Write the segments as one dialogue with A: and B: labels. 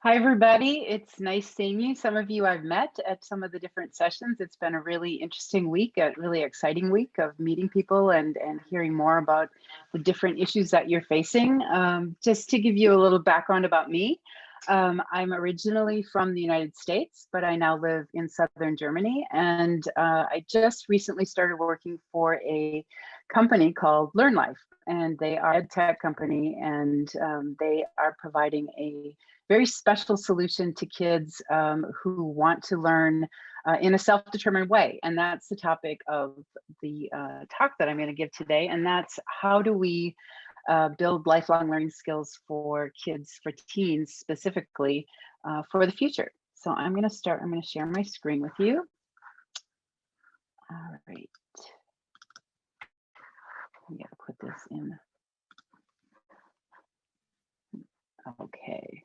A: Hi, everybody. It's nice seeing you. Some of you I've met at some of the different sessions. It's been a really interesting week, a really exciting week of meeting people and hearing more about the different issues that you're facing. Just to give you a little background about me, I'm originally from the United States, but I now live in southern Germany. And I just recently started working for a company called LearnLife. And they are a tech company, and they are providing a very special solution to kids who want to learn in a self-determined way. And that's the topic of the talk that I'm going to give today. And that's how do we build lifelong learning skills for kids, for teens specifically, for the future. So I'm going to share my screen with you. All right. We got to put this in. Okay.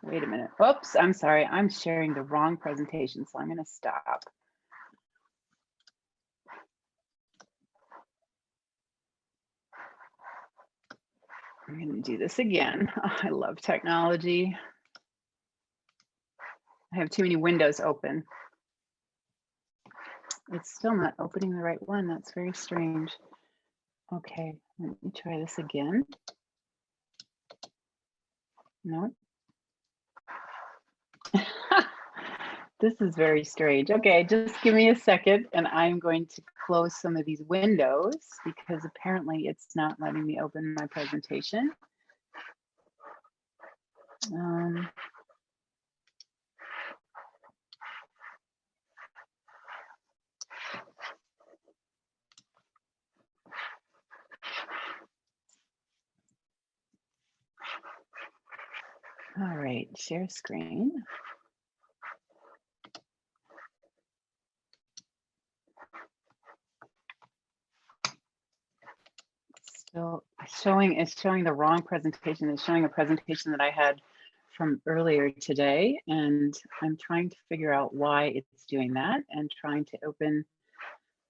A: Wait a minute. Oops, I'm sorry. I'm sharing the wrong presentation, so I'm going to stop. I'm going to do this again. Oh, I love technology. I have too many windows open. It's still not opening the right one. That's very strange. Okay, let me try this again. No. This is very strange. Okay, just give me a second and I'm going to close some of these windows because apparently it's not letting me open my presentation. All right, share screen. Still it's showing the wrong presentation. It's showing a presentation that I had from earlier today, and I'm trying to figure out why it's doing that and trying to open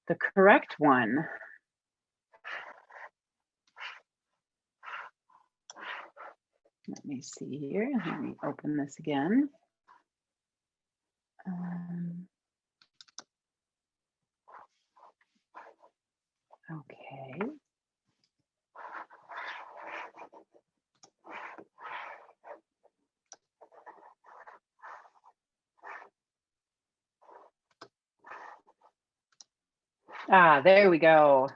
A: the correct one. Let me see here. Let me open this again. Okay. There we go.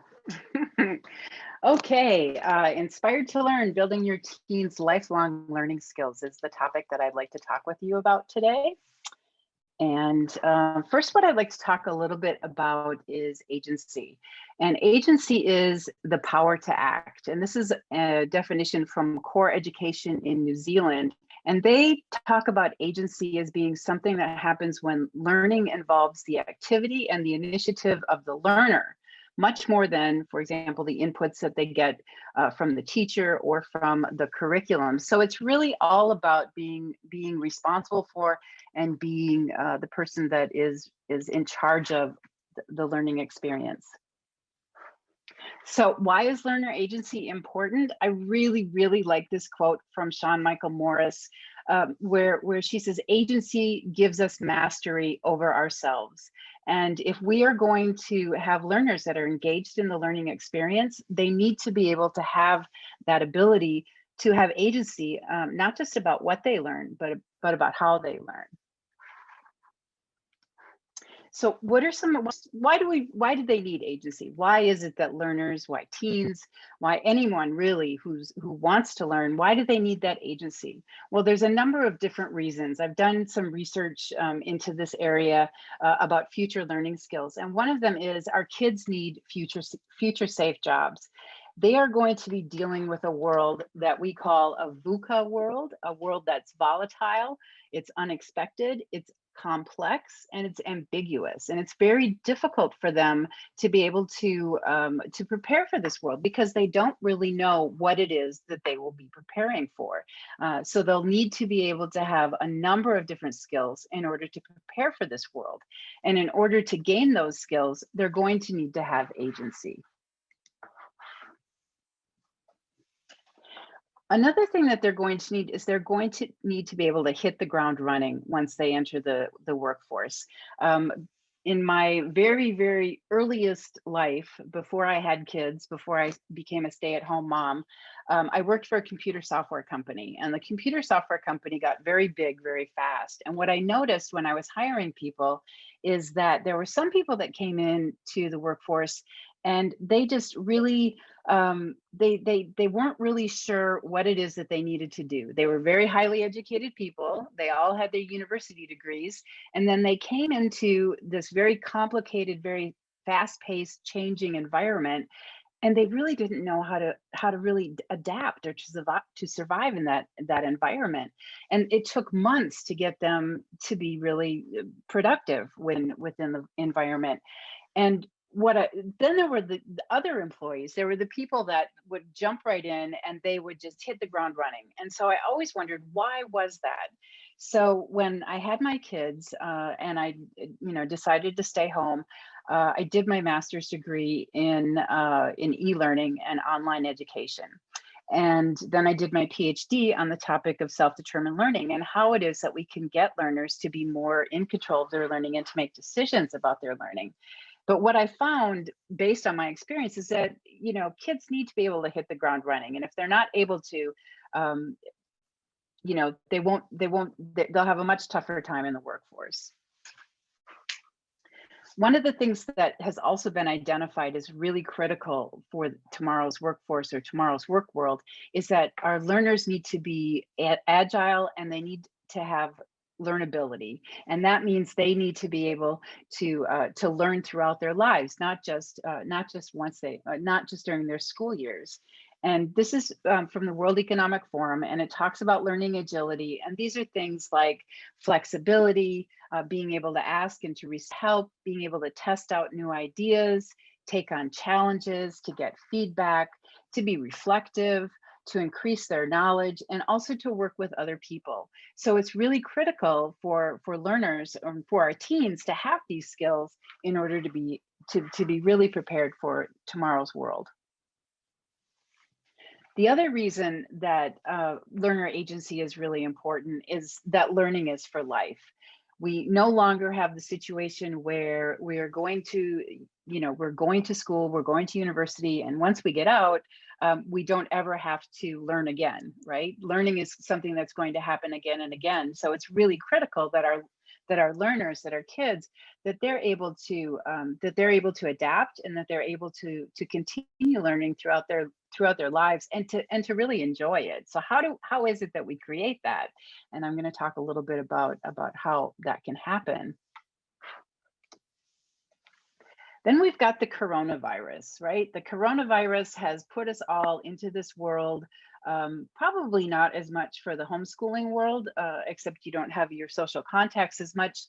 A: Okay, inspired to learn, building your teens' lifelong learning skills is the topic that I'd like to talk with you about today. And first, what I'd like to talk a little bit about is agency. And agency is the power to act. And this is a definition from Core Education in New Zealand. And they talk about agency as being something that happens when learning involves the activity and the initiative of the learner, much more than, for example, the inputs that they get from the teacher or from the curriculum. So it's really all about being responsible for and being the person that is in charge of the learning experience. So why is learner agency important? I really, really like this quote from Sean Michael Morris, where she says, agency gives us mastery over ourselves. And if we are going to have learners that are engaged in the learning experience, they need to be able to have that ability to have agency, not just about what they learn, but about how they learn. So what are why do they need agency? Why is it that learners, why teens, why anyone really who wants to learn, why do they need that agency? Well, there's a number of different reasons. I've done some research into this area about future learning skills. And one of them is our kids need future safe jobs. They are going to be dealing with a world that we call a VUCA world, a world that's volatile, it's unexpected, it's complex, and it's ambiguous, and it's very difficult for them to be able to prepare for this world because they don't really know what it is that they will be preparing for. So they'll need to be able to have a number of different skills in order to prepare for this world. And in order to gain those skills, they're going to need to have agency. Another thing that they're going to need is they're going to need to be able to hit the ground running once they enter the workforce. Um, in my very, very earliest life, before I had kids, before I became a stay-at-home mom, I worked for a computer software company, and the computer software company got very big very fast. And what I noticed when I was hiring people is that there were some people that came in to the workforce and they just really they weren't really sure what it is that they needed to do. They were very highly educated people. They all had their university degrees, and then they came into this very complicated, very fast-paced, changing environment, and they really didn't know how to really adapt or to survive in that environment. And it took months to get them to be really productive within the environment. And then there were the other employees. There were the people that would jump right in and they would just hit the ground running. And so I always wondered, why was that? So when I had my kids and I, decided to stay home, I did my master's degree in e-learning and online education. And then I did my PhD on the topic of self-determined learning and how it is that we can get learners to be more in control of their learning and to make decisions about their learning. But what I found based on my experience is that, kids need to be able to hit the ground running. And if they're not able to, um, they'll have a much tougher time in the workforce. One of the things that has also been identified as really critical for tomorrow's workforce or tomorrow's work world is that our learners need to be agile and they need to have learnability, and that means they need to be able to learn throughout their lives, not just during their school years. And this is from the World Economic Forum, and it talks about learning agility. And these are things like flexibility, being able to ask and to receive help, being able to test out new ideas, take on challenges, to get feedback, to be reflective, to increase their knowledge, and also to work with other people. So it's really critical for learners or for our teens to have these skills in order to be really prepared for tomorrow's world. The other reason that learner agency is really important is that learning is for life. We no longer have the situation where we are going to, we're going to school, we're going to university, and once we get out, we don't ever have to learn again, right? Learning is something that's going to happen again and again. So it's really critical that our learners, that our kids, that they're able to adapt and that they're able to continue learning throughout their lives and to really enjoy it. So how is it that we create that? And I'm going to talk a little bit about how that can happen. Then we've got the coronavirus, right? The coronavirus has put us all into this world, probably not as much for the homeschooling world, except you don't have your social contacts as much,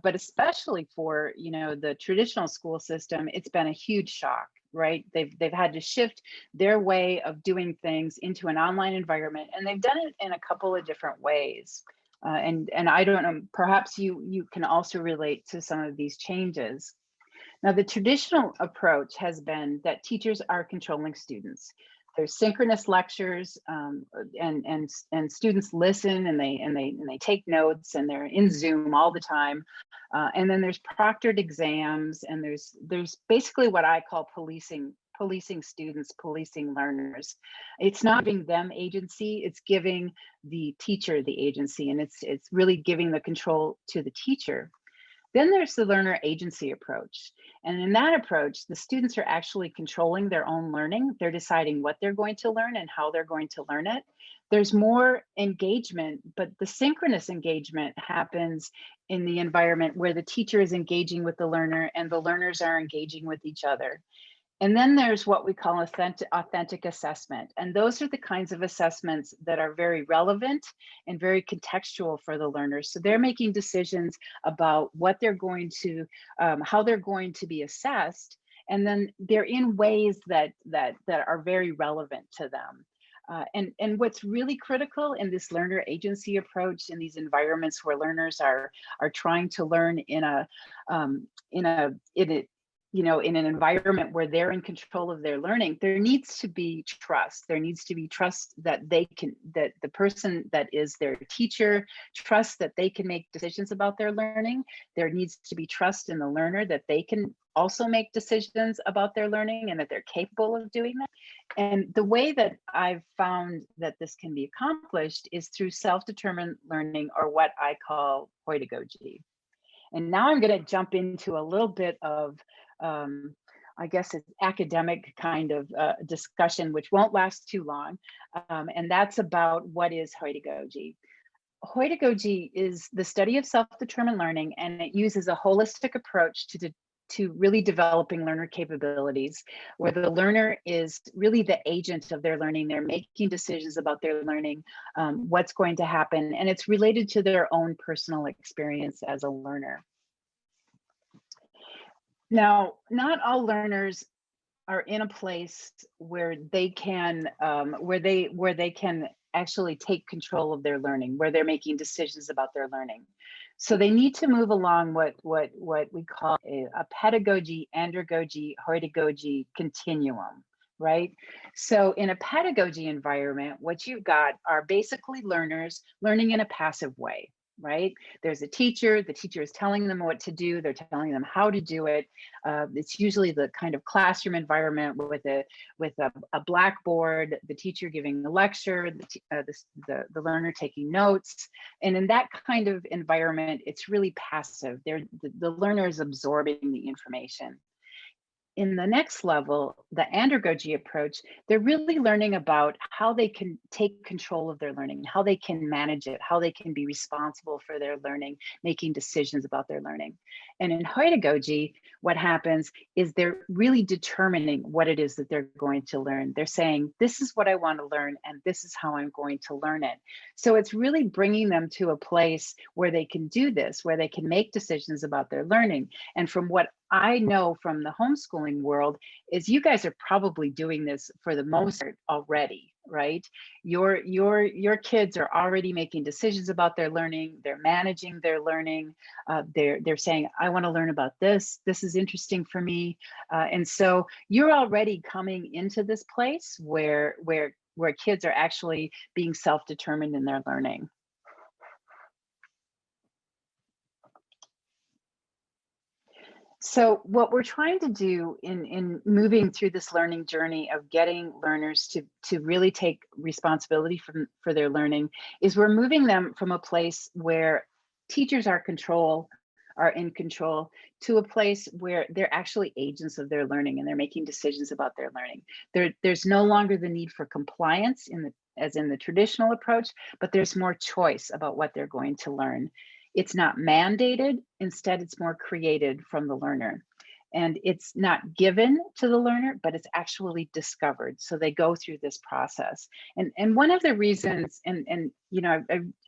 A: but especially for, the traditional school system, it's been a huge shock, right? They've had to shift their way of doing things into an online environment, and they've done it in a couple of different ways. And I don't know, perhaps you can also relate to some of these changes. Now, the traditional approach has been that teachers are controlling students. There's synchronous lectures, and students listen and they take notes and they're in Zoom all the time. And then there's proctored exams, and there's basically what I call policing students, policing learners. It's not giving them agency, it's giving the teacher the agency, and it's really giving the control to the teacher. Then there's the learner agency approach. And in that approach, the students are actually controlling their own learning. They're deciding what they're going to learn and how they're going to learn it. There's more engagement, but the synchronous engagement happens in the environment where the teacher is engaging with the learner and the learners are engaging with each other. And then there's what we call authentic assessment. And those are the kinds of assessments that are very relevant and very contextual for the learners. So they're making decisions about what they're going to, how they're going to be assessed. And then they're in ways that are very relevant to them. And what's really critical in this learner agency approach, in these environments where learners are trying to learn in a in an environment where they're in control of their learning, there needs to be trust. There needs to be trust that that the person that is their teacher, trust that they can make decisions about their learning. There needs to be trust in the learner that they can also make decisions about their learning and that they're capable of doing that. And the way that I've found that this can be accomplished is through self-determined learning, or what I call pedagogy. And now I'm going to jump into a little bit of, I guess, it's academic kind of discussion, which won't last too long. And that's about what is pedagogy. Pedagogy is the study of self-determined learning, and it uses a holistic approach to really developing learner capabilities, where the learner is really the agent of their learning. They're making decisions about their learning, what's going to happen, and it's related to their own personal experience as a learner. Now, not all learners are in a place where they can actually take control of their learning, where they're making decisions about their learning. So they need to move along what we call a pedagogy, andragogy, pedagogy continuum, right? So in a pedagogy environment, what you've got are basically learners learning in a passive way, right? There's a teacher, the teacher is telling them what to do, they're telling them how to do it. It's usually the kind of classroom environment with a blackboard, the teacher giving the lecture, the learner taking notes. And in that kind of environment, it's really passive. The learner is absorbing the information. In the next level, the andragogy approach, they're really learning about how they can take control of their learning, how they can manage it, how they can be responsible for their learning, making decisions about their learning. And in pedagogy, what happens is they're really determining what it is that they're going to learn. They're saying, this is what I want to learn, and this is how I'm going to learn it. So it's really bringing them to a place where they can do this, where they can make decisions about their learning. And from what I know from the homeschooling world is you guys are probably doing this for the most part already, right? Your kids are already making decisions about their learning. They're managing their learning. They're saying, I want to learn about this. This is interesting for me. And so you're already coming into this place where kids are actually being self-determined in their learning. So what we're trying to do in moving through this learning journey of getting learners to really take responsibility for their learning is we're moving them from a place where teachers are in control to a place where they're actually agents of their learning and they're making decisions about their learning. There's no longer the need for compliance as in the traditional approach, but there's more choice about what they're going to learn. It's not mandated, instead it's more created from the learner. And it's not given to the learner, but it's actually discovered. So they go through this process. And one of the reasons, and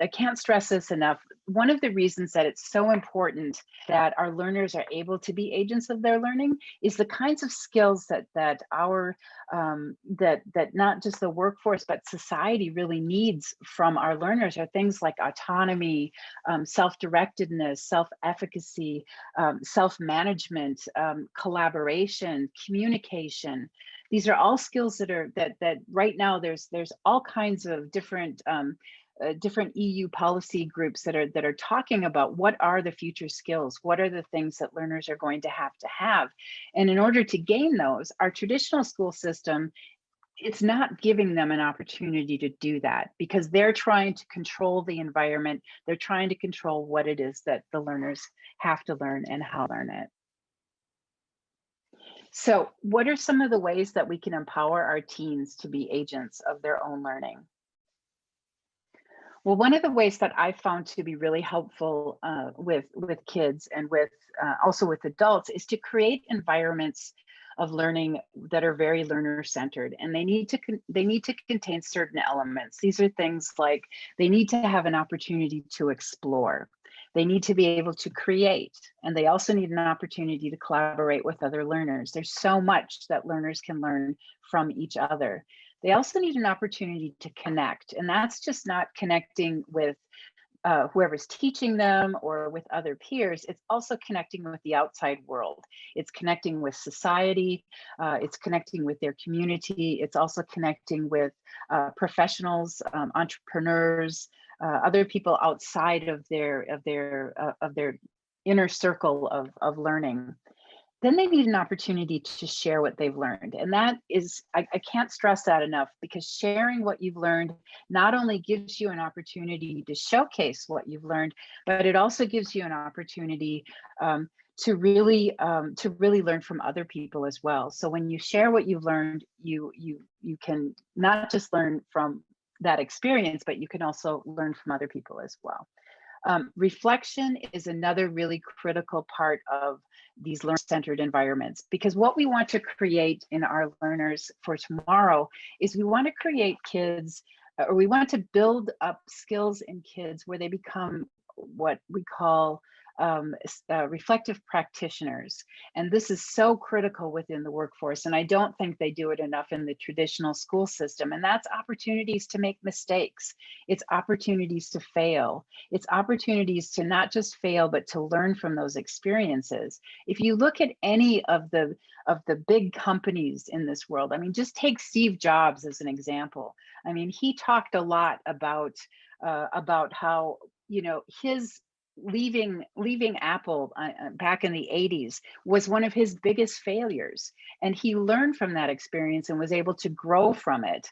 A: I can't stress this enough, one of the reasons that it's so important that our learners are able to be agents of their learning is the kinds of skills that not just the workforce, but society really needs from our learners are things like autonomy, self-directedness, self-efficacy, self-management, collaboration, communication. These are all skills that right now there's all kinds of different EU policy groups that are talking about what are the future skills, what are the things that learners are going to have. And in order to gain those, our traditional school system, it's not giving them an opportunity to do that because they're trying to control the environment. They're trying to control what it is that the learners have to learn and how to learn it. So what are some of the ways that we can empower our teens to be agents of their own learning? Well, one of the ways that I found to be really helpful with kids and also with adults is to create environments of learning that are very learner-centered, and they need to contain certain elements. These are things like they need to have an opportunity to explore. They need to be able to create, and they also need an opportunity to collaborate with other learners. There's so much that learners can learn from each other. They also need an opportunity to connect, and that's just not connecting with whoever's teaching them or with other peers, it's also connecting with the outside world. It's connecting with society. It's connecting with their community. It's also connecting with professionals, entrepreneurs, other people outside of their inner circle of learning. Then they need an opportunity to share what they've learned. And that is, I can't stress that enough, because sharing what you've learned not only gives you an opportunity to showcase what you've learned, but it also gives you an opportunity to really learn from other people as well. So when you share what you've learned, you can not just learn from that experience, but you can also learn from other people as well. Reflection is another really critical part of these learner-centered environments, because what we want to create in our learners for tomorrow is we want to create kids, or we want to build up skills in kids where they become what we call reflective practitioners. And this is so critical within the workforce. And I don't think they do it enough in the traditional school system. And that's opportunities to make mistakes. It's opportunities to fail. It's opportunities to not just fail, but to learn from those experiences. If you look at any of the big companies in this world, I mean, just take Steve Jobs as an example. I mean, he talked a lot about how, you know, his leaving Apple back in the 80s was one of his biggest failures. And he learned from that experience and was able to grow from it.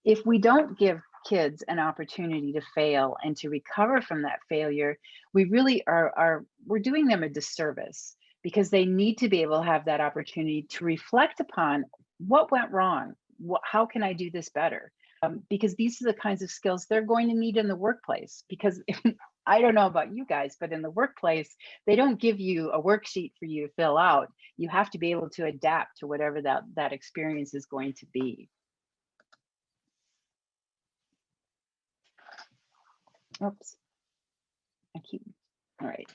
A: If we don't give kids an opportunity to fail and to recover from that failure, we really we're doing them a disservice, because they need to be able to have that opportunity to reflect upon what went wrong. How can I do this better? Because these are the kinds of skills they're going to need in the workplace. Because I don't know about you guys, but in the workplace, they don't give you a worksheet for you to fill out. You have to be able to adapt to whatever that experience is going to be. Oops. All right.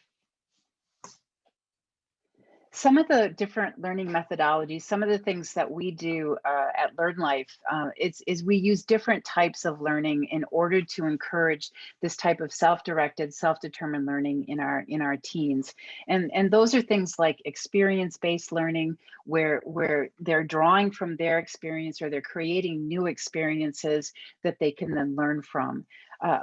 A: Some of the different learning methodologies, some of the things that we do at LearnLife is we use different types of learning in order to encourage this type of self-directed, self-determined learning in our teens. And those are things like experience-based learning, where they're drawing from their experience, or they're creating new experiences that they can then learn from.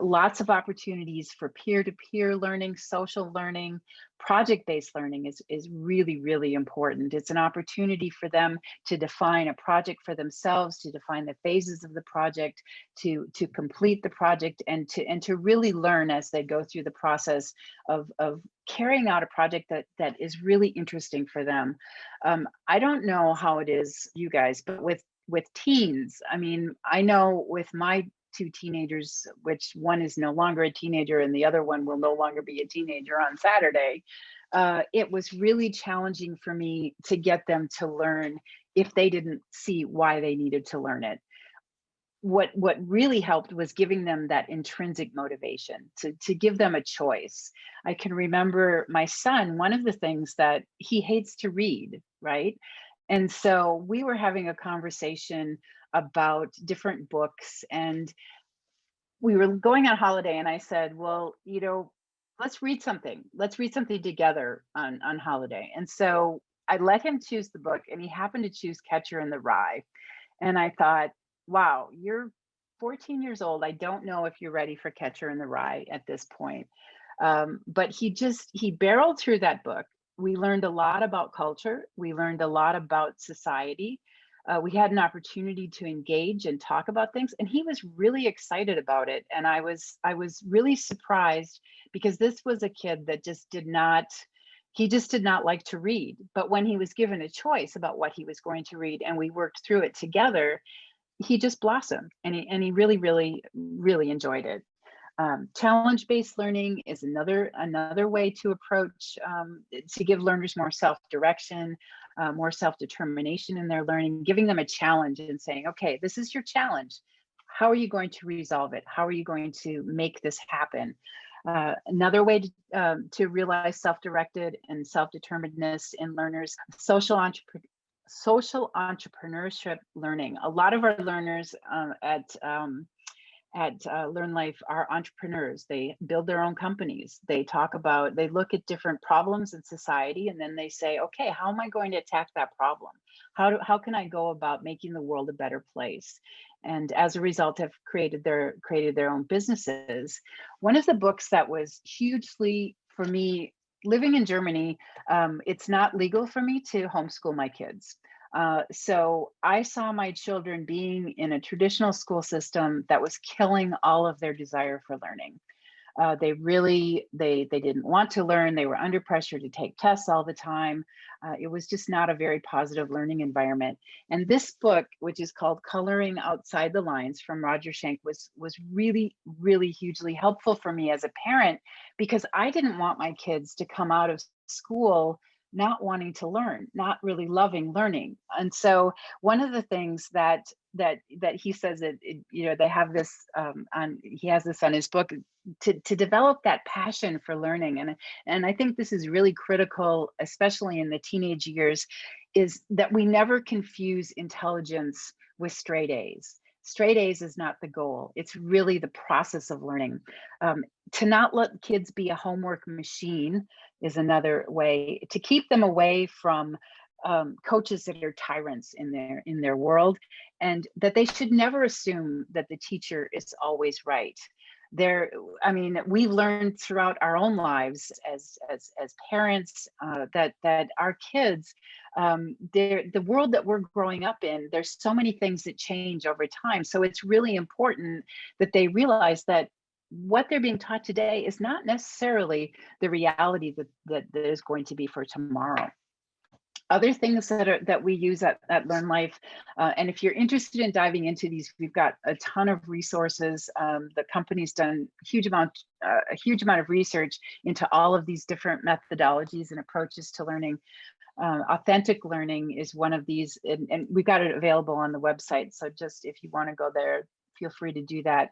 A: Lots of opportunities for peer-to-peer learning, social learning. Project-based learning is really, really important. It's an opportunity for them to define a project for themselves, to define the phases of the project, to complete the project, and to really learn as they go through the process of carrying out a project that is really interesting for them. I don't know how it is you guys, but with teens, I mean, I know with my two teenagers, which one is no longer a teenager and the other one will no longer be a teenager on Saturday, it was really challenging for me to get them to learn if they didn't see why they needed to learn it. What really helped was giving them that intrinsic motivation, to give them a choice. I can remember my son, one of the things that he hates to read, right? And so we were having a conversation about different books, and we were going on holiday, and I said, well, you know, let's read something. Let's read something together on holiday. And so I let him choose the book, and he happened to choose Catcher in the Rye. And I thought, wow, you're 14 years old. I don't know if you're ready for Catcher in the Rye at this point. But he barreled through that book. We learned a lot about culture. We learned a lot about society. We had an opportunity to engage and talk about things, and he was really excited about it. And I was really surprised, because this was a kid that just did not like to read. But when he was given a choice about what he was going to read, and we worked through it together, he just blossomed, and he really, really, really enjoyed it. Challenge-based learning is another way to approach, to give learners more self-direction, more self-determination in their learning, giving them a challenge and saying, okay, this is your challenge. How are you going to resolve it? How are you going to make this happen? Another way to realize self-directed and self-determinedness in learners, social entrepreneurship learning. A lot of our learners at Learn Life are entrepreneurs. They build their own companies. They look at different problems in society, and then they say, okay, how am I going to attack that problem? How can I go about making the world a better place? And as a result, have created their own businesses. One of the books that was hugely for me, living in Germany, it's not legal for me to homeschool my kids. So I saw my children being in a traditional school system that was killing all of their desire for learning. They didn't want to learn. They were under pressure to take tests all the time. It was just not a very positive learning environment. And this book, which is called Coloring Outside the Lines from Roger Schenck, was really, really hugely helpful for me as a parent, because I didn't want my kids to come out of school not wanting to learn, not really loving learning. And so one of the things that he says that they have this he has this on his book, to develop that passion for learning. And I think this is really critical, especially in the teenage years, is that we never confuse intelligence with straight A's. Straight A's is not the goal. It's really the process of learning. To not let kids be a homework machine is another way to keep them away from coaches that are tyrants in their world, and that they should never assume that the teacher is always right. We've learned throughout our own lives as parents, that our kids, the world that we're growing up in, there's so many things that change over time. So it's really important that they realize that what they're being taught today is not necessarily the reality that is going to be for tomorrow. Other things that we use at Learn Life, and if you're interested in diving into these, we've got a ton of resources. The company's done a huge amount of research into all of these different methodologies and approaches to learning. Authentic learning is one of these, and we've got it available on the website. So just if you want to go there, feel free to do that.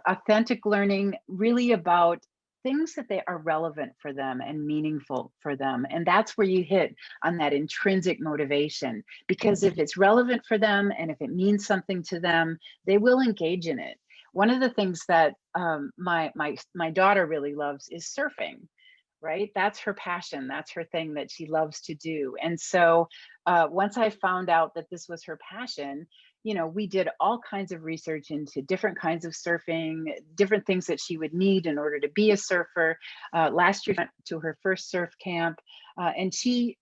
A: Authentic learning, really about things that they are relevant for them and meaningful for them. And that's where you hit on that intrinsic motivation, because if it's relevant for them and if it means something to them, they will engage in it. One of the things that my daughter really loves is surfing. Right? That's her passion. That's her thing that she loves to do. And so once I found out that this was her passion, we did all kinds of research into different kinds of surfing, different things that she would need in order to be a surfer. Last year, she went to her first surf camp, and she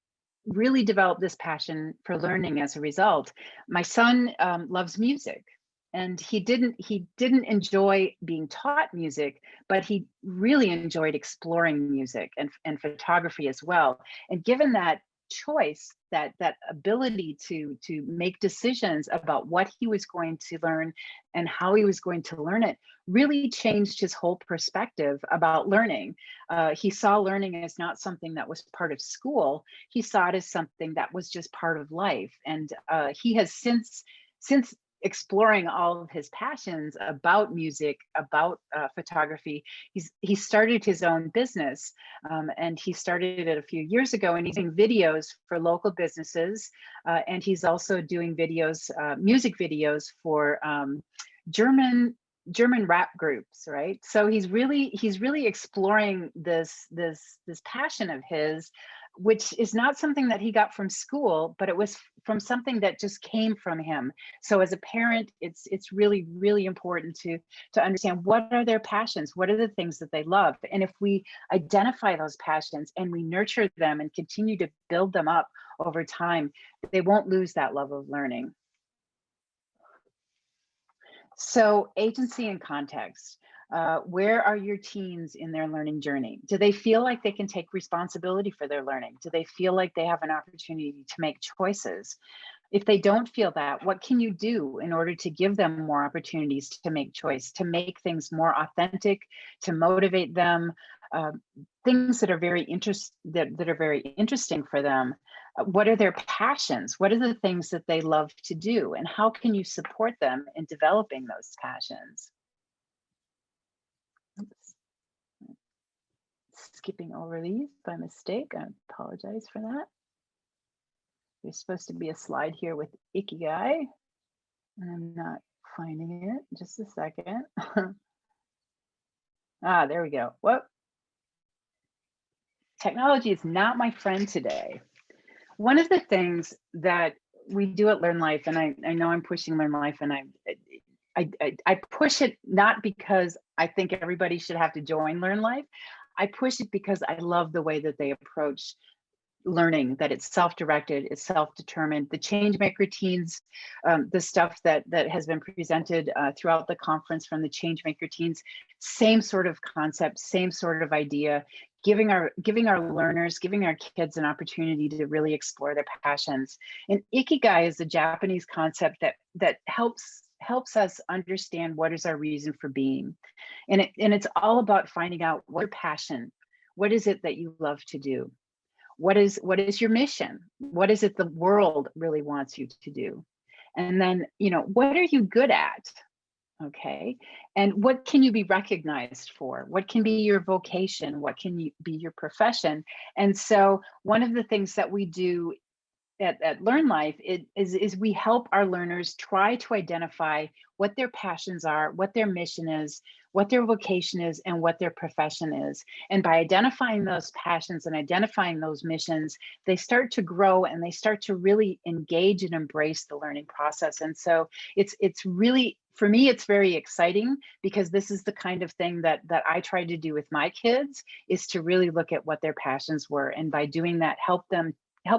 A: really developed this passion for learning as a result. My son loves music. And he didn't enjoy being taught music, but he really enjoyed exploring music and photography as well. And given that choice, that ability to make decisions about what he was going to learn and how he was going to learn it, really changed his whole perspective about learning. He saw learning as not something that was part of school. He saw it as something that was just part of life. And he has since exploring all of his passions about music, about photography, he started his own business, and he started it a few years ago, and he's doing videos for local businesses, and he's also doing videos, music videos for German rap groups, right? So he's really exploring this passion of his, which is not something that he got from school, but it was from something that just came from him. So as a parent, it's really, really important to understand what are their passions, what are the things that they love. And if we identify those passions and we nurture them and continue to build them up over time, they won't lose that love of learning. So agency and context. Where are your teens in their learning journey? Do they feel like they can take responsibility for their learning? Do they feel like they have an opportunity to make choices? If they don't feel that, what can you do in order to give them more opportunities to make choice, to make things more authentic, to motivate them, things that are very interesting for them? What are their passions? What are the things that they love to do? And how can you support them in developing those passions? Oops. Skipping over these by mistake. I apologize for that. There's supposed to be a slide here with Ikigai, and I'm not Finding it, just a second. Ah, there we go. Whoop. Technology is not my friend today. One of the things that we do at Learn Life, and I know I'm pushing Learn Life, and I push it not because I think everybody should have to join Learn Life. I push it because I love the way that they approach learning, that it's self-directed, it's self-determined. The change maker teens, the stuff that has been presented throughout the conference from the change maker teens, same sort of concept, same sort of idea, giving our learners, giving our kids an opportunity to really explore their passions. And ikigai is a Japanese concept that helps us understand what is our reason for being. And it's all about finding out what your passion, what is it that you love to do? What is your mission? What is it the world really wants you to do? And then, what are you good at? Okay. And what can you be recognized for? What can be your vocation? What can you be your profession? And so one of the things that we do at Learn Life is we help our learners try to identify what their passions are, what their mission is, what their vocation is, and what their profession is. And by identifying those passions and identifying those missions, they start to grow and they start to really engage and embrace the learning process. And so it's really, for me, it's very exciting because this is the kind of thing that I try to do with my kids, is to really look at what their passions were, and by doing that, help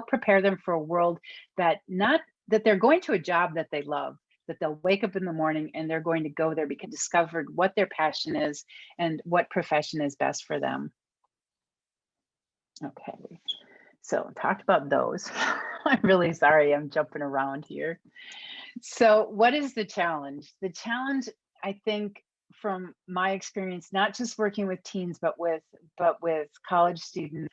A: prepare them for a world that not that they're going to a job that they love, that they'll wake up in the morning and they're going to go there because discovered what their passion is and what profession is best for them. Okay, so talked about those. I'm really sorry, I'm jumping around here. So what is the challenge? The challenge, I think, from my experience, not just working with teens, but with college students,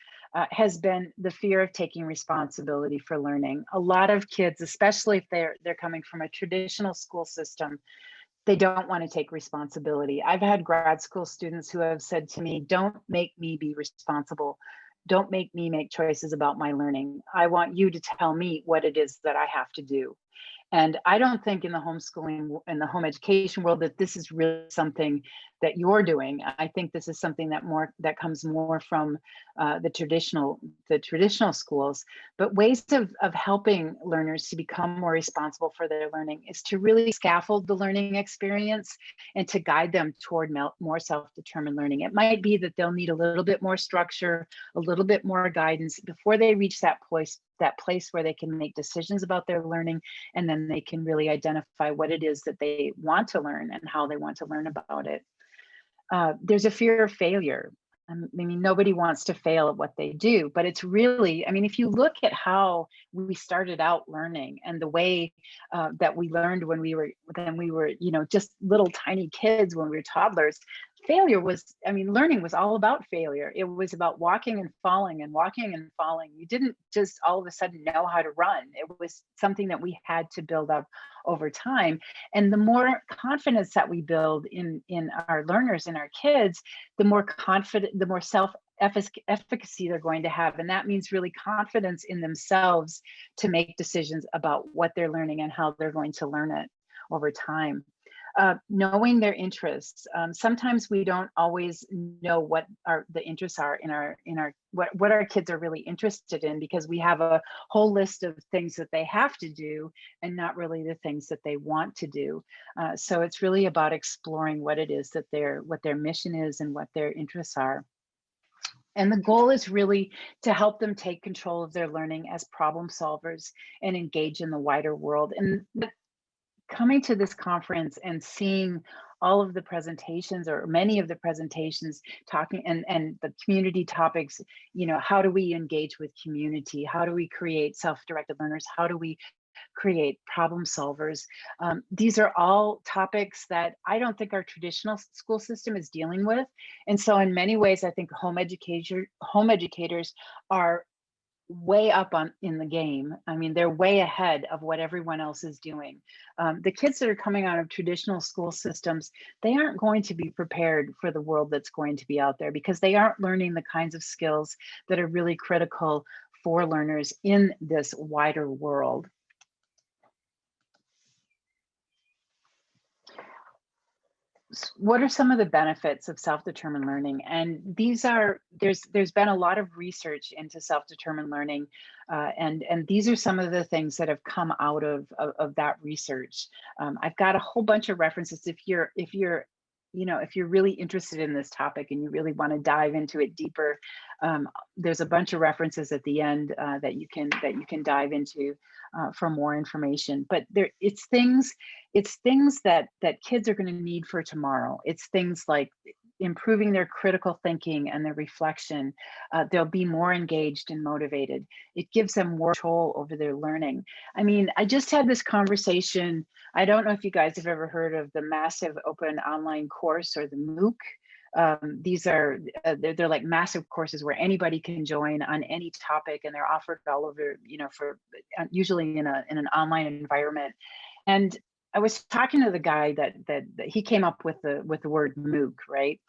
A: has been the fear of taking responsibility for learning. A lot of kids, especially if they're coming from a traditional school system, they don't want to take responsibility. I've had grad school students who have said to me, "Don't make me be responsible. Don't make me make choices about my learning. I want you to tell me what it is that I have to do." And I don't think in the homeschooling and the home education world that this is really something that you're doing. I think this is something that comes more from the traditional schools. But ways of helping learners to become more responsible for their learning is to really scaffold the learning experience and to guide them toward more self-determined learning. It might be that they'll need a little bit more structure, a little bit more guidance before they reach that place where they can make decisions about their learning, and then they can really identify what it is that they want to learn and how they want to learn about it. There's a fear of failure. I mean, nobody wants to fail at what they do, but it's really, I mean, if you look at how we started out learning and the way that we learned when we were, just little tiny kids, when we were toddlers, learning was all about failure. It was about walking and falling and walking and falling. You didn't just all of a sudden know how to run. It was something that we had to build up over time. And the more confidence that we build in our learners, in our kids, the more confident, the more efficacy they're going to have. And that means really confidence in themselves to make decisions about what they're learning and how they're going to learn it over time. Knowing their interests. Sometimes we don't always know what the interests are what our kids are really interested in, because we have a whole list of things that they have to do and not really the things that they want to do. So it's really about exploring what it is that what their mission is and what their interests are. And the goal is really to help them take control of their learning as problem solvers and engage in the wider world. And coming to this conference and seeing all of the presentations, or many of the presentations, talking and the community topics, how do we engage with community? How do we create self-directed learners? How do we create problem solvers? These are all topics that I don't think our traditional school system is dealing with. And so in many ways, I think home educators are way up in the game. I mean, they're way ahead of what everyone else is doing. The kids that are coming out of traditional school systems, they aren't going to be prepared for the world that's going to be out there, because they aren't learning the kinds of skills that are really critical for learners in this wider world. what are some of the benefits of self-determined learning? And these are there's been a lot of research into self-determined learning, and these are some of the things that have come out of that research. I've got a whole bunch of references. If you're really interested in this topic and you really want to dive into it deeper, there's a bunch of references at the end that you can dive into for more information. But it's things that kids are going to need for tomorrow. It's things like improving their critical thinking and their reflection. They'll be more engaged and motivated. It gives them more control over their learning. I mean, I just had this conversation. I don't know if you guys have ever heard of the Massive Open Online Course, or the MOOC. These are they're like massive courses where anybody can join on any topic, and they're offered all over, for usually in an online environment. And I was talking to the guy that he came up with the word MOOC, right?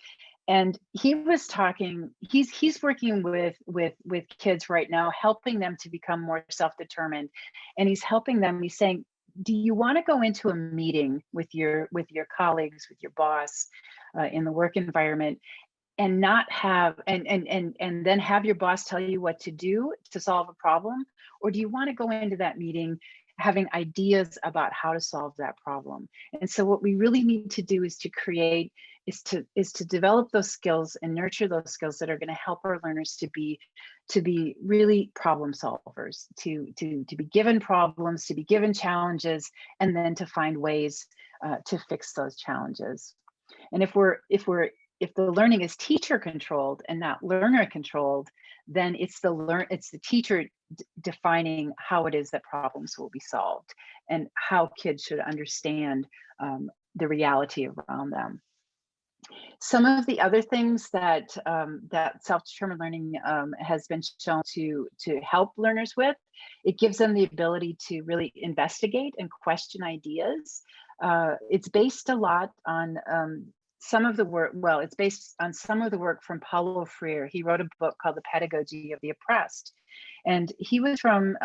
A: And he was talking. He's working with kids right now, helping them to become more self-determined, and he's helping them. He's saying, do you want to go into a meeting with your colleagues, with your boss, in the work environment, and not have and then have your boss tell you what to do to solve a problem? Or do you want to go into that meeting having ideas about how to solve that problem? And so what we really need to do is to develop those skills and nurture those skills that are going to help our learners to be really problem solvers, to be given problems, to be given challenges, and then to find ways to fix those challenges. And if the learning is teacher controlled and not learner controlled, then it's the teacher defining how it is that problems will be solved and how kids should understand the reality around them. Some of the other things that self-determined learning has been shown to help learners with, it gives them the ability to really investigate and question ideas. It's based a lot on some of the work. Well, it's based on some of the work from Paulo Freire. He wrote a book called The Pedagogy of the Oppressed. And he was from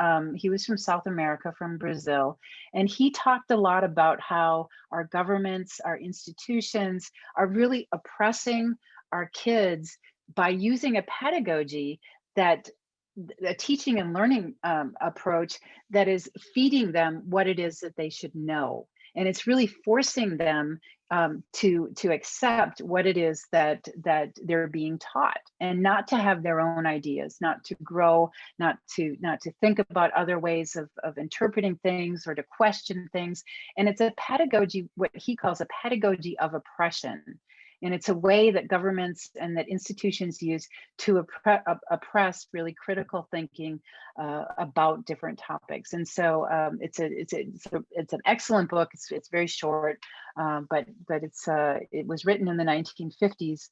A: South America, from Brazil. And he talked a lot about how our governments, our institutions are really oppressing our kids by using a pedagogy that a teaching and learning approach that is feeding them what it is that they should know. And it's really forcing them to accept what it is that they're being taught, and not to have their own ideas, not to grow, not to think about other ways of interpreting things or to question things. And it's a pedagogy, what he calls a pedagogy of oppression. And it's a way that governments and that institutions use to oppress really critical thinking about different topics. And so it's an excellent book. It's very short, but it was written in the 1950s.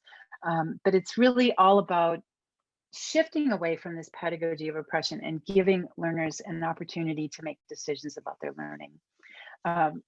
A: But it's really all about shifting away from this pedagogy of oppression and giving learners an opportunity to make decisions about their learning.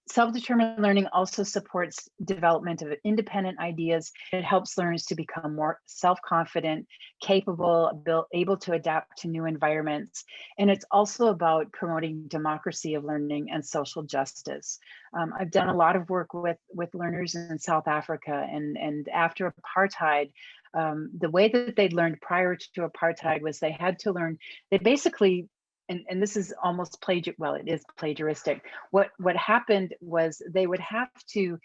A: Self-determined learning also supports development of independent ideas. It helps learners to become more self-confident, capable, able to adapt to new environments. And it's also about promoting democracy of learning and social justice. I've done a lot of work with learners in South Africa, and after apartheid, the way that they'd learned prior to apartheid was they had to learn, they basically, and this is almost it is plagiaristic. What happened was they would have to,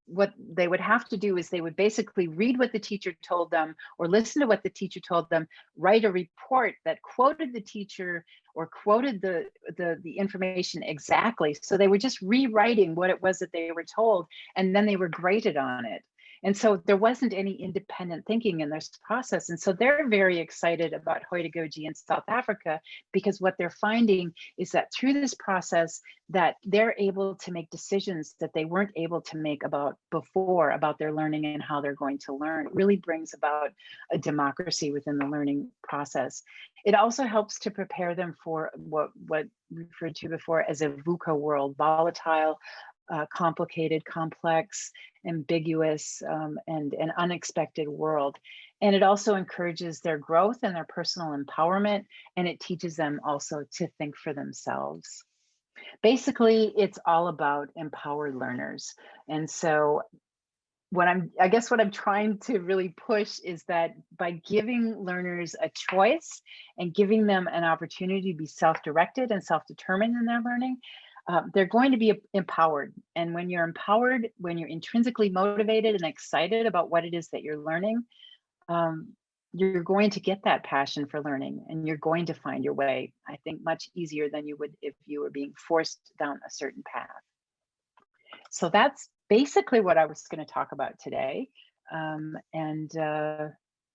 A: what they would have to do is they would basically read what the teacher told them or listen to what the teacher told them, write a report that quoted the teacher or quoted the information exactly. So they were just rewriting what it was that they were told, and then they were graded on it. And so there wasn't any independent thinking in this process. And so they're very excited about Hoydagogy in South Africa, because what they're finding is that through this process that they're able to make decisions that they weren't able to make before about their learning and how they're going to learn. It really brings about a democracy within the learning process. It also helps to prepare them for what referred to before as a VUCA world: volatile, complicated, complex, ambiguous, and an unexpected world. And it also encourages their growth and their personal empowerment, and it teaches them also to think for themselves. Basically, it's all about empowered learners. And so I guess what I'm trying to really push is that by giving learners a choice and giving them an opportunity to be self-directed and self-determined in their learning, they're going to be empowered. And when you're empowered, when you're intrinsically motivated and excited about what it is that you're learning, um, you're going to get that passion for learning and you're going to find your way, I think, much easier than you would if you were being forced down a certain path. So that's basically what I was going to talk about today.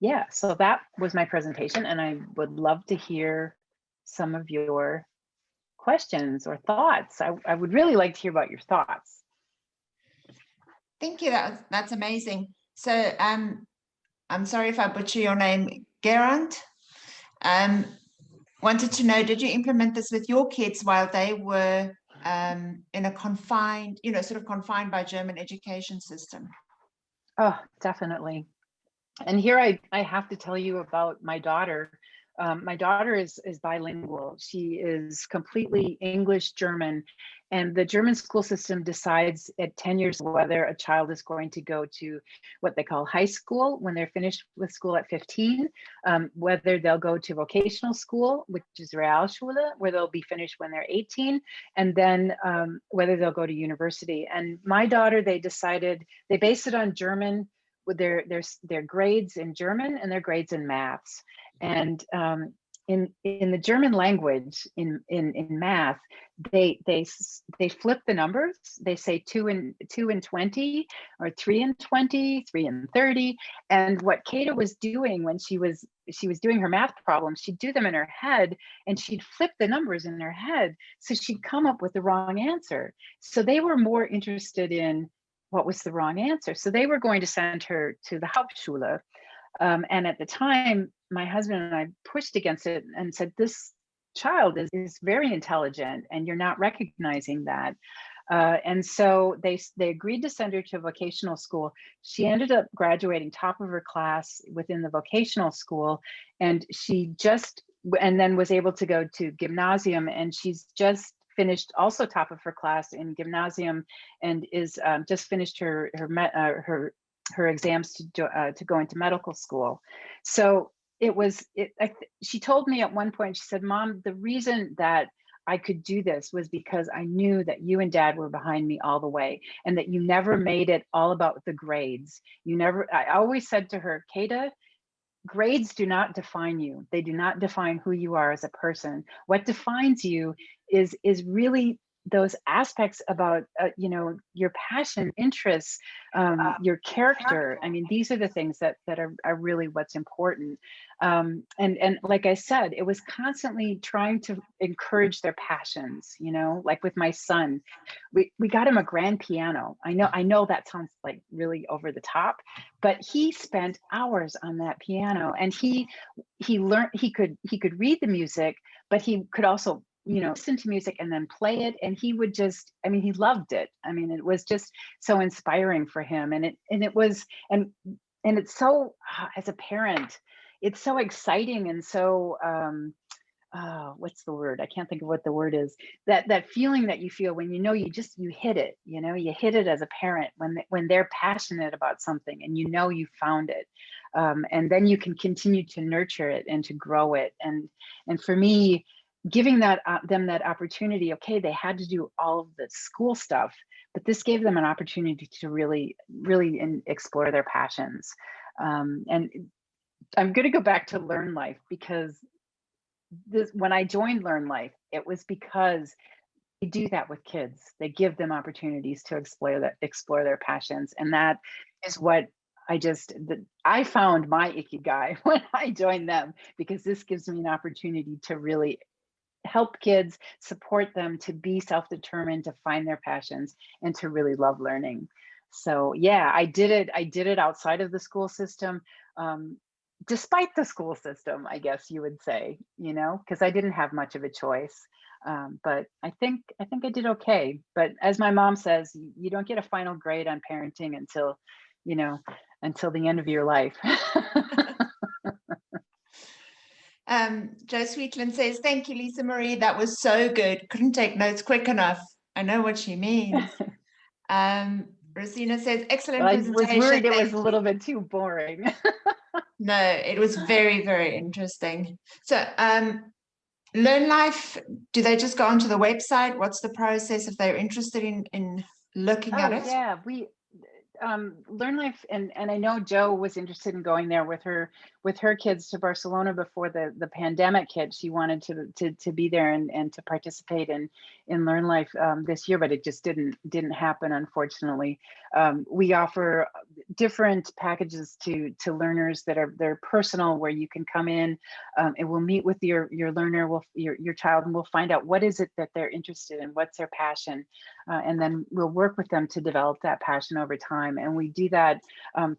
A: Yeah, so that was my presentation, and I would love to hear some of your questions or thoughts. I would really like to hear about your thoughts.
B: Thank you. That's amazing. So I'm sorry if I butcher your name, Gerant. Wanted to know, did you implement this with your kids while they were in a confined, sort of confined by German education system?
A: Oh, definitely. And here I have to tell you about my daughter. My daughter is bilingual. She is completely English German, and the German school system decides at 10 years whether a child is going to go to what they call high school when they're finished with school at 15, whether they'll go to vocational school, which is Realschule, where they'll be finished when they're 18, and then whether they'll go to university. And my daughter, they decided, they based it on German, with their grades in German and their grades in maths. And in the German language, in math, they flip the numbers. They say 2 and 20, or 3 and 20, 3 and 30. And what Kata was doing when she was doing her math problems, she'd do them in her head and she'd flip the numbers in her head, so she'd come up with the wrong answer. So they were more interested in what was the wrong answer. So they were going to send her to the Hauptschule. And at the time, my husband and I pushed against it and said, this child is very intelligent and you're not recognizing that. And so they agreed to send her to vocational school. She ended up graduating top of her class within the vocational school. And and then was able to go to gymnasium, and she's just finished also top of her class in gymnasium, and is just finished her exams to go into medical school. So she told me at one point, she said, "Mom, the reason that I could do this was because I knew that you and Dad were behind me all the way, and that you never made it all about the grades. I always said to her, Kata, grades do not define you. They do not define who you are as a person. What defines you is really those aspects about your passion, interests, your character. I mean, these are the things that are really what's important." And like I said, it was constantly trying to encourage their passions. Like with my son, we got him a grand piano. I know that sounds like really over the top, but he spent hours on that piano, and he learned, he could read the music, but he could also listen to music and then play it. And he would just, he loved it. It was just so inspiring for him. And it's so, as a parent, it's so exciting. And so, what's the word? I can't think of what the word is. That feeling that you feel when you hit it. You hit it as a parent when they're passionate about something and you found it, and then you can continue to nurture it and to grow it. And for me, giving them that opportunity. Okay, they had to do all of the school stuff, but this gave them an opportunity to really explore their passions. And I'm going to go back to Learn Life, because when I joined Learn Life, it was because they do that with kids. They give them opportunities to explore their passions. And that is what I found my ikigai when I joined them, because this gives me an opportunity to really help kids, support them to be self-determined, to find their passions, and to really love learning. So yeah, I did it outside of the school system. Despite the school system, I guess you would say, because I didn't have much of a choice. But I think I did okay. But as my mom says, you don't get a final grade on parenting until the end of your life.
B: Joe Sweetland says, thank you, Lisa Marie. That was so good. Couldn't take notes quick enough. I know what she means. Rosina says, excellent
A: Well, I was
B: presentation.
A: worried it was
B: Thank
A: a
B: you.
A: little bit too boring.
B: No, it was very, very interesting. So, Learn Life, do they just go onto the website? What's the process if they're interested in looking at
A: Oh
B: it?
A: yeah, we Learn Life, and I know Joe was interested in going there with her kids to Barcelona before the pandemic hit. She wanted to be there and to participate in Learn Life this year, but it just didn't happen, unfortunately. We offer different packages to learners that are personal, where you can come in and we'll meet with your learner, your child, and we'll find out what is it that they're interested in, what's their passion, and then we'll work with them to develop that passion over time. And we do that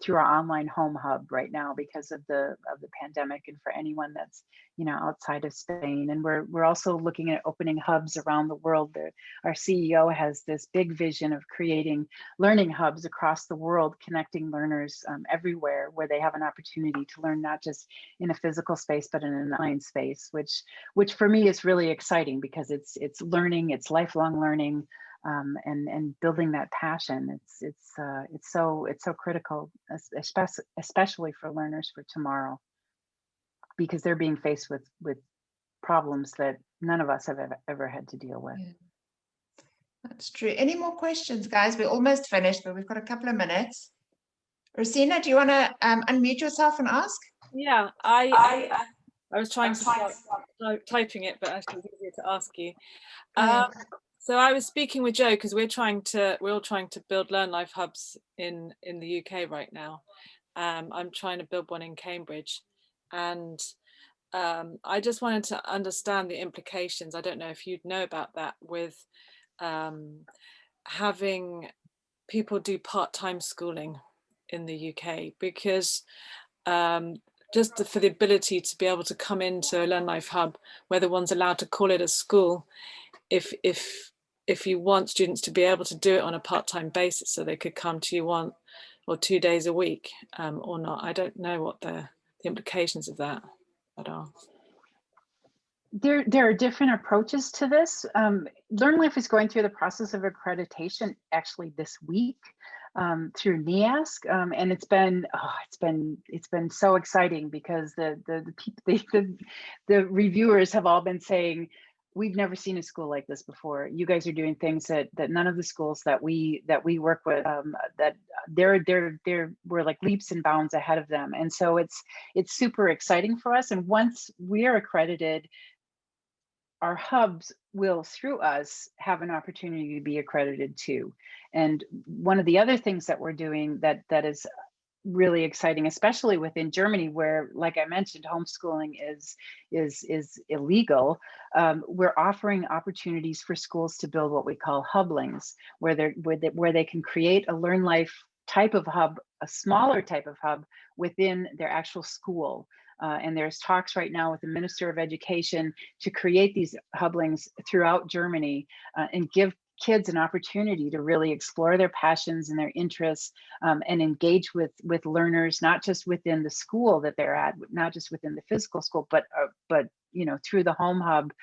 A: through our online home hub right now because of the pandemic, and for anyone that's outside of Spain. And we're also looking at opening hubs around the world. Our CEO has this big vision of creating learning hubs across the world, connecting learners everywhere, where they have an opportunity to learn, not just in a physical space, but in an online space, which for me is really exciting, because it's learning, it's lifelong learning. And building that passion, it's so critical, especially for learners for tomorrow, because they're being faced with problems that none of us have ever had to deal with.
B: Yeah, that's true. Any more questions, guys? We're almost finished, but we've got a couple of minutes. Rosina, do you want to unmute yourself and ask?
C: Yeah, I was trying to start typing it, but actually it's easier to ask you. So I was speaking with Joe because we're all trying to build Learn Life hubs in the UK right now. I'm trying to build one in Cambridge, and I just wanted to understand the implications. I don't know if you'd know about that, with having people do part-time schooling in the UK, because just for the ability to be able to come into a Learn Life hub, whether one's allowed to call it a school, if you want students to be able to do it on a part-time basis, so they could come to you 1 or 2 days a week, or not. I don't know what the implications of that are.
A: There are different approaches to this. Learn Life is going through the process of accreditation actually this week through NEASC, and it's been so exciting, because the reviewers have all been saying, we've never seen a school like this before. You guys are doing things that none of the schools that we work with, that we're like leaps and bounds ahead of them. And so it's super exciting for us. And once we're accredited, our hubs will, through us, have an opportunity to be accredited too. And one of the other things that we're doing that is really exciting, especially within Germany, where, like I mentioned, homeschooling is illegal. We're offering opportunities for schools to build what we call hublings, where they can create a Learn Life type of hub, a smaller type of hub within their actual school. And there's talks right now with the Minister of Education to create these hublings throughout Germany, and give kids an opportunity to really explore their passions and their interests, and engage with learners, not just within the school that they're at, not just within the physical school, but through the home hub,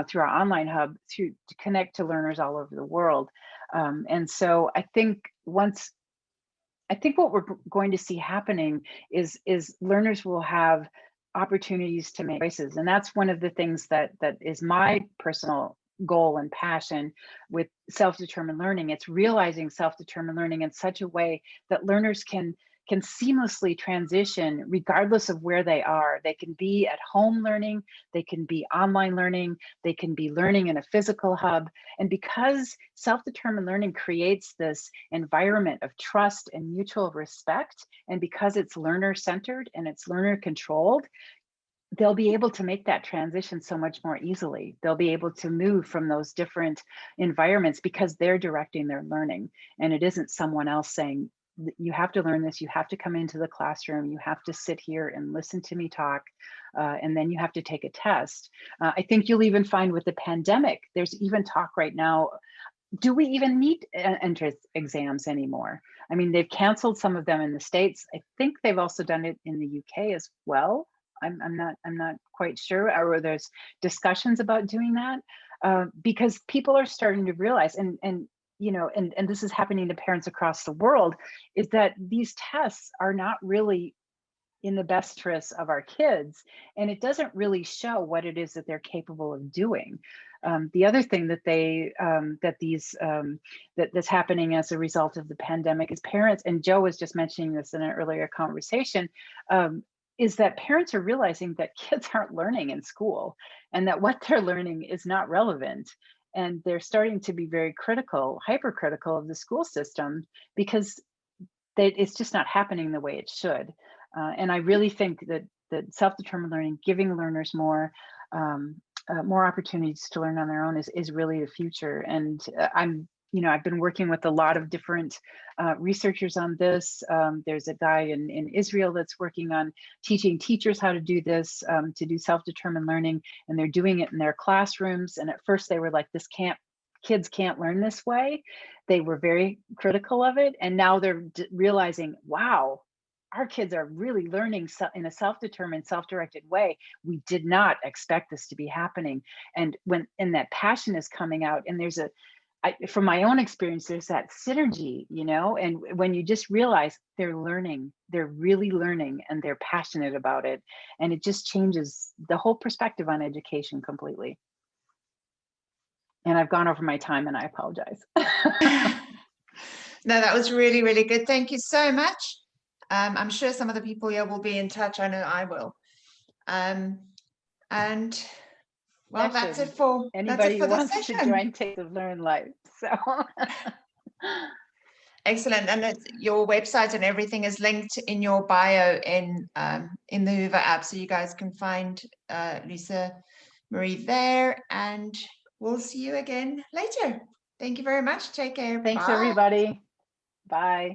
A: through our online hub, to connect to learners all over the world. And so I think what we're going to see happening is learners will have opportunities to make choices. And that's one of the things that is my personal goal and passion with self-determined learning. It's realizing self-determined learning in such a way that learners can seamlessly transition regardless of where they are. They can be at home learning, they can be online learning, they can be learning in a physical hub. And because self-determined learning creates this environment of trust and mutual respect, and because it's learner-centered and it's learner-controlled, they'll be able to make that transition so much more easily. They'll be able to move from those different environments because they're directing their learning. And it isn't someone else saying, you have to learn this, you have to come into the classroom, you have to sit here and listen to me talk, and then you have to take a test. I think you'll even find with the pandemic, there's even talk right now, do we even need entrance exams anymore? I mean, they've canceled some of them in the States. I think they've also done it in the UK as well. I'm not quite sure, or there's discussions about doing that, because people are starting to realize, and you know, and this is happening to parents across the world, is that these tests are not really in the best interests of our kids, and it doesn't really show what it is that they're capable of doing. The other thing that that's happening as a result of the pandemic is parents, and Joe was just mentioning this in an earlier conversation, is that parents are realizing that kids aren't learning in school, and that what they're learning is not relevant. And they're starting to be very critical, hypercritical of the school system, because it's just not happening the way it should. And I really think that self-determined learning, giving learners more opportunities to learn on their own is really the future. And I've been working with a lot of different researchers on this. There's a guy in Israel that's working on teaching teachers how to do this, to do self-determined learning, and they're doing it in their classrooms. And at first they were like, kids can't learn this way. They were very critical of it. And now they're realizing, wow, our kids are really learning in a self-determined, self-directed way. We did not expect this to be happening. And that passion is coming out, and from my own experience, there's that synergy, you know, and when you just realize they're learning, they're really learning, and they're passionate about it. And it just changes the whole perspective on education completely. And I've gone over my time, and I apologize.
B: No, that was really, really good. Thank you so much. I'm sure some of the people here will be in touch. I know I will. And well, that's it for
A: anybody who wants
B: session.
A: to join Taste of Learn Life. So
B: excellent. And your website and everything is linked in your bio in the Hoover app, so you guys can find Lisa Marie there. And we'll see you again later. Thank you very much. Take care.
A: Thanks,
B: Bye.
A: everybody. Bye.